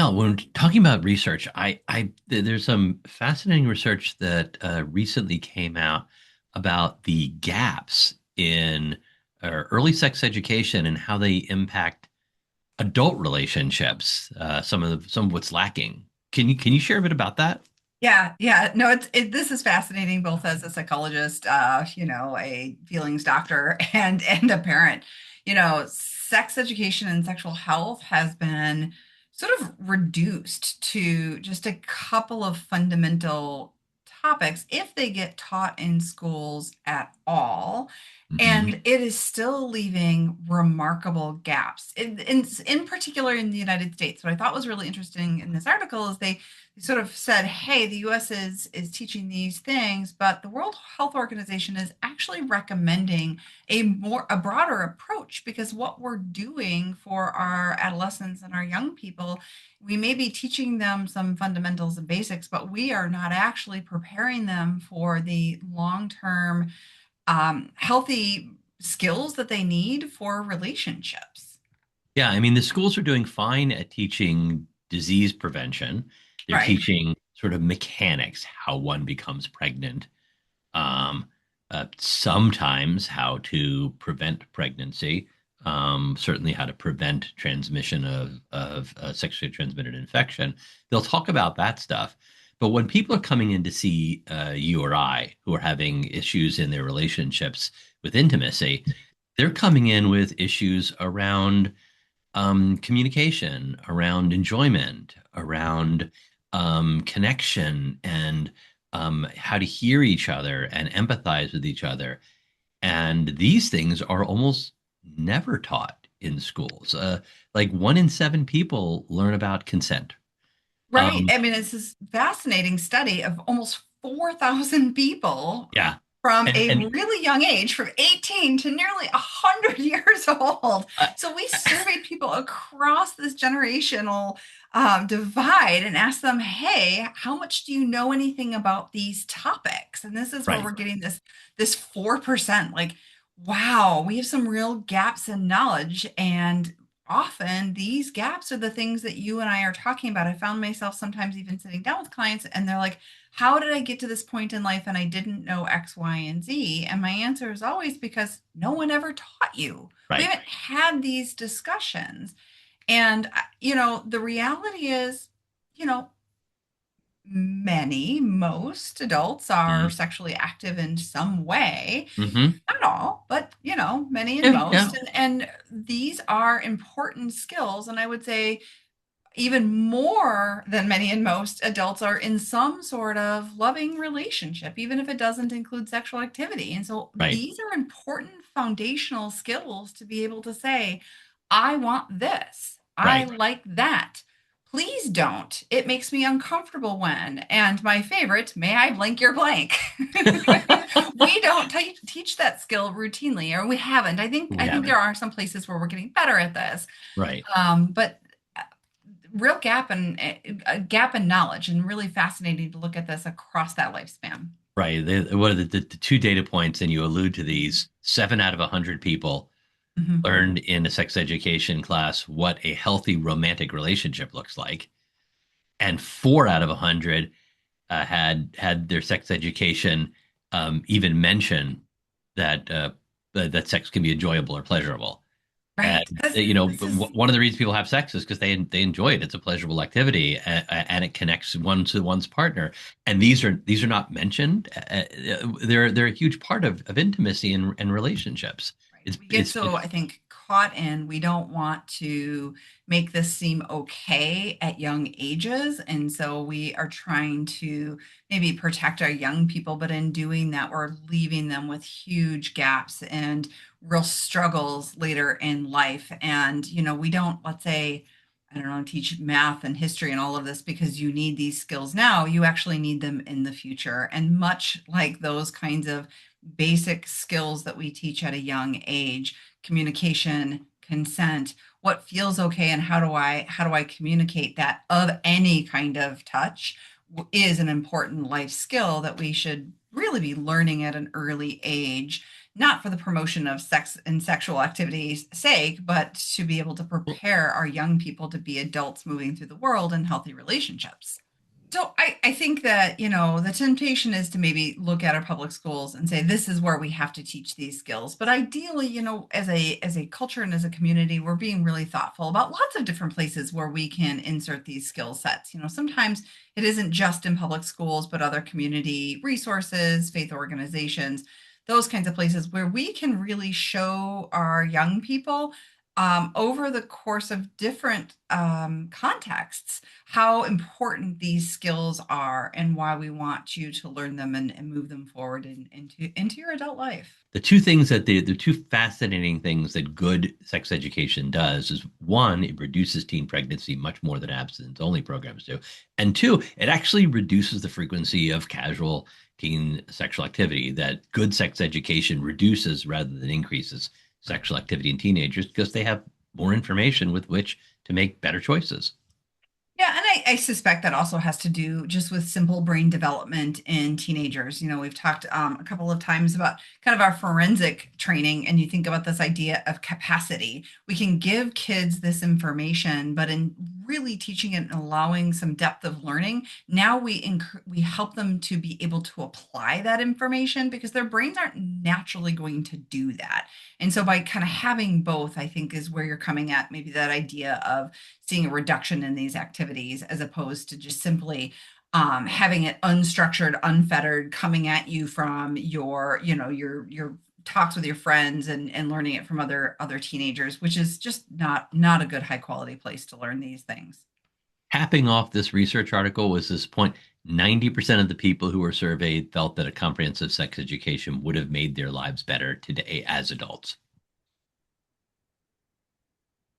Gail, when talking about research, there's some fascinating research that recently came out about the gaps in early sex education and how they impact adult relationships. Some of what's lacking. Can you share a bit about that? Yeah, yeah. No, this is fascinating both as a psychologist, a feelings doctor and a parent. Sex education and sexual health has been sort of reduced to just a couple of fundamental topics if they get taught in schools at all. Hmm. And it is still leaving remarkable gaps. In particular in the United States. What I thought was really interesting in this article is they sort of said, hey, the US is teaching these things, but the World Health Organization is actually recommending a broader approach because what we're doing for our adolescents and our young people, we may be teaching them some fundamentals and basics, but we are not actually preparing them for the long-term healthy skills that they need for relationships. Yeah, I mean, the schools are doing fine at teaching disease prevention. They're Right. teaching sort of mechanics, how one becomes pregnant, um, sometimes how to prevent pregnancy, certainly how to prevent transmission of sexually transmitted infection. They'll talk about that stuff. But when people are coming in to see you or I, who are having issues in their relationships with intimacy, they're coming in with issues around communication, around enjoyment, around connection, and how to hear each other and empathize with each other. And these things are almost never taught in schools. Like 1 in 7 people learn about consent. Right. Um, I mean, it's this fascinating study of almost 4,000 people yeah, from and a and really young age, from 18 to nearly 100 years old. uh, So we surveyed people across this generational divide and asked them, hey, how much do you know anything about these topics? And this is where right, we're getting this 4%. Like, wow, we have some real gaps in knowledge. And often these gaps are the things that you and I are talking about. I found myself sometimes even sitting down with clients and they're like, how did I get to this point in life and I didn't know X, Y, and Z? And my answer is always because no one ever taught you. We right. haven't had these discussions. And, the reality is, you know, most adults are Mm-hmm. sexually active in some way. Mm-hmm. Not all, but, many and Yeah, yeah, most. And these are important skills. And I would say, even more than many and most adults are in some sort of loving relationship, even if it doesn't include sexual activity. And so right, these are important foundational skills to be able to say, I want this. I right. like that. Please don't. It makes me uncomfortable when. And my favorite, may I blank your blank? We don't teach that skill routinely, or we haven't. I think We I think there haven't. are some places where we're getting better at this. Right. But real gap and a gap in knowledge, and really fascinating to look at this across that lifespan. Right. What are the two data points? And you allude to these: 7 out of 100 people Mhm. learned in a sex education class what a healthy romantic relationship looks like, and 4 out of 100 had their sex education even mention that that sex can be enjoyable or pleasurable. And Right. This is one of the reasons people have sex is because they enjoy it. It's a pleasurable activity, and it connects one to one's partner. And these are not mentioned. They're a huge part of intimacy and relationships. right. It's We get so, it's I think, caught in we don't want to make this seem okay at young ages. And so we are trying to maybe protect our young people, but in doing that, we're leaving them with huge gaps and real struggles later in life. And, we don't, let's say, I don't know, teach math and history and all of this because you need these skills now. You actually need them in the future. And much like those kinds of basic skills that we teach at a young age, communication, consent, what feels okay and how do I communicate that of any kind of touch is an important life skill that we should really be learning at an early age not for the promotion of sex and sexual activity's sake, but to be able to Well, prepare our young people to be adults moving through the world in healthy relationships. So I think that, the temptation is to maybe look at our public schools and say, this is where we have to teach these skills. But ideally, as a culture and as a community, we're being really thoughtful about lots of different places where we can insert these skill sets. Sometimes it isn't just in public schools, but other community resources, faith organizations, those kinds of places where we can really show our young people over the course of different contexts how important these skills are and why we want you to learn them and move them forward into your adult life. the two things that the two fascinating things that good sex education does is one, it reduces teen pregnancy much more than abstinence only programs do. And two, it actually reduces the frequency of casual teen sexual activity that good sex education reduces rather than increases sexual activity in teenagers because they have more information with which to make better choices. Yeah, and I suspect that also has to do just with simple brain development in teenagers. We've talked a couple of times about kind of our forensic training, and you think about this idea of capacity. We can give kids this information, but in really teaching it and allowing some depth of learning, now we help them to be able to apply that information because their brains aren't naturally going to do that. And so by kind of having both, I think is where you're coming at maybe that idea of seeing a reduction in these activities as opposed to just simply having it unstructured, unfettered, coming at you from your talks with your friends and learning it from other teenagers, which is just not a good high quality place to learn these things. Capping off this research article was this point: 90% of the people who were surveyed felt that a comprehensive sex education would have made their lives better today as adults.